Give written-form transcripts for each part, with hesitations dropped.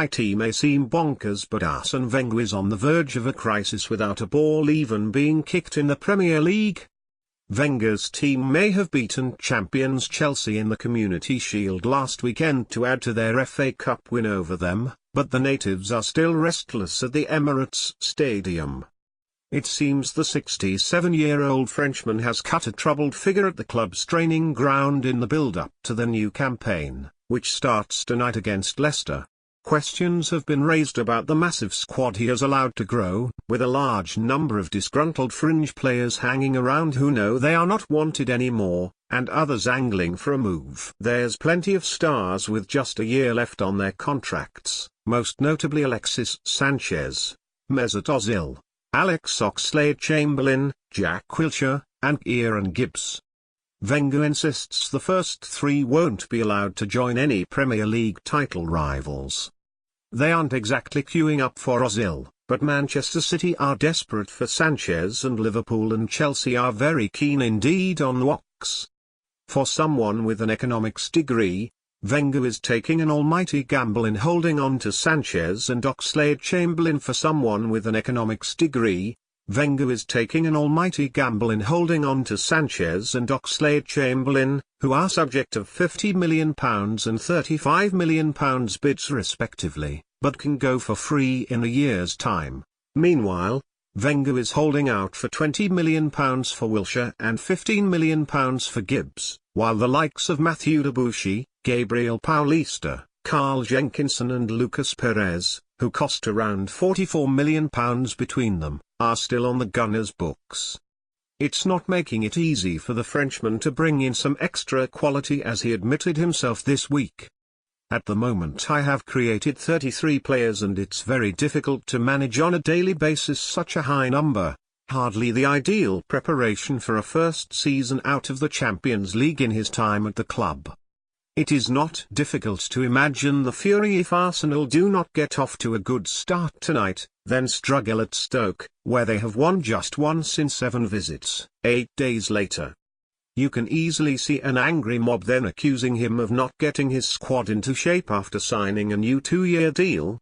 It may seem bonkers, but Arsene Wenger is on the verge of a crisis without a ball even being kicked in the Premier League. Wenger's team may have beaten champions Chelsea in the Community Shield last weekend to add to their FA Cup win over them, but the natives are still restless at the Emirates Stadium. It seems the 67-year-old Frenchman has cut a troubled figure at the club's training ground in the build-up to the new campaign, which starts tonight against Leicester. Questions have been raised about the massive squad he has allowed to grow, with a large number of disgruntled fringe players hanging around who know they are not wanted anymore, and others angling for a move. There's plenty of stars with just a year left on their contracts, most notably Alexis Sanchez, Mesut Ozil, Alex Oxlade-Chamberlain, Jack Wilshere, and Kieran Gibbs. Wenger insists the first three won't be allowed to join any Premier League title rivals. They aren't exactly queuing up for Ozil, but Manchester City are desperate for Sanchez and Liverpool and Chelsea are very keen indeed on Ox. For someone with an economics degree, Wenger is taking an almighty gamble in holding on to Sanchez and Oxlade-Chamberlain. For someone with an economics degree, Wenger is taking an almighty gamble in holding on to Sanchez and Oxlade-Chamberlain, who are subject of £50 million and £35 million bids respectively, but can go for free in a year's time. Meanwhile, Wenger is holding out for £20 million for Wilshere and £15 million for Gibbs, while the likes of Mathieu Debuchy, Gabriel Paulista, Carl Jenkinson and Lucas Perez, who cost around £44 million between them, are still on the Gunners' books. It's not making it easy for the Frenchman to bring in some extra quality, as he admitted himself this week. At the moment I have created 33 players and it's very difficult to manage on a daily basis such a high number, hardly the ideal preparation for a first season out of the Champions League in his time at the club. It is not difficult to imagine the fury if Arsenal do not get off to a good start tonight, then struggle at Stoke, where they have won just once in 7 visits, 8 days later. You can easily see an angry mob then accusing him of not getting his squad into shape after signing a new 2-year deal.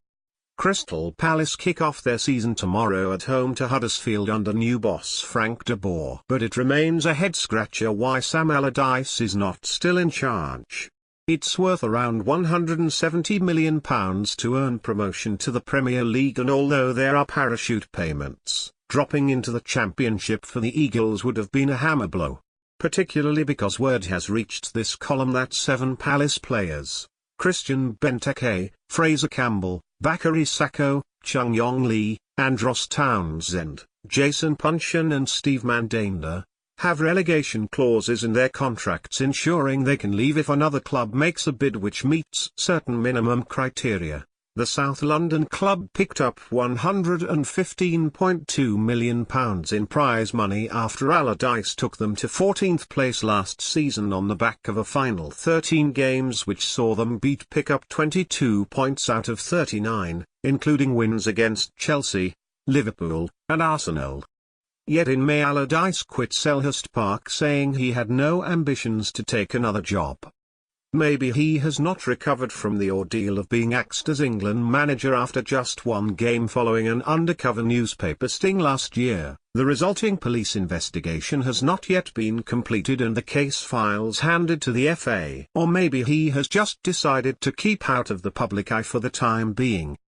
Crystal Palace kick off their season tomorrow at home to Huddersfield under new boss Frank de Boer. But it remains a head-scratcher why Sam Allardyce is not still in charge. It's worth around £170 million to earn promotion to the Premier League, and although there are parachute payments, dropping into the Championship for the Eagles would have been a hammer blow. Particularly because word has reached this column that 7 Palace players, Christian Benteke, Fraser Campbell, Bakary Sakho, Chung Yong Lee, Andros Townsend, Jason Puncheon and Steve Mandanda, have relegation clauses in their contracts ensuring they can leave if another club makes a bid which meets certain minimum criteria. The South London club picked up £115.2 million in prize money after Allardyce took them to 14th place last season on the back of a final 13 games which saw them pick up 22 points out of 39, including wins against Chelsea, Liverpool, and Arsenal. Yet in May Allardyce quit Selhurst Park saying he had no ambitions to take another job. Maybe he has not recovered from the ordeal of being axed as England manager after just one game following an undercover newspaper sting last year. The resulting police investigation has not yet been completed and the case files handed to the FA. Or maybe he has just decided to keep out of the public eye for the time being.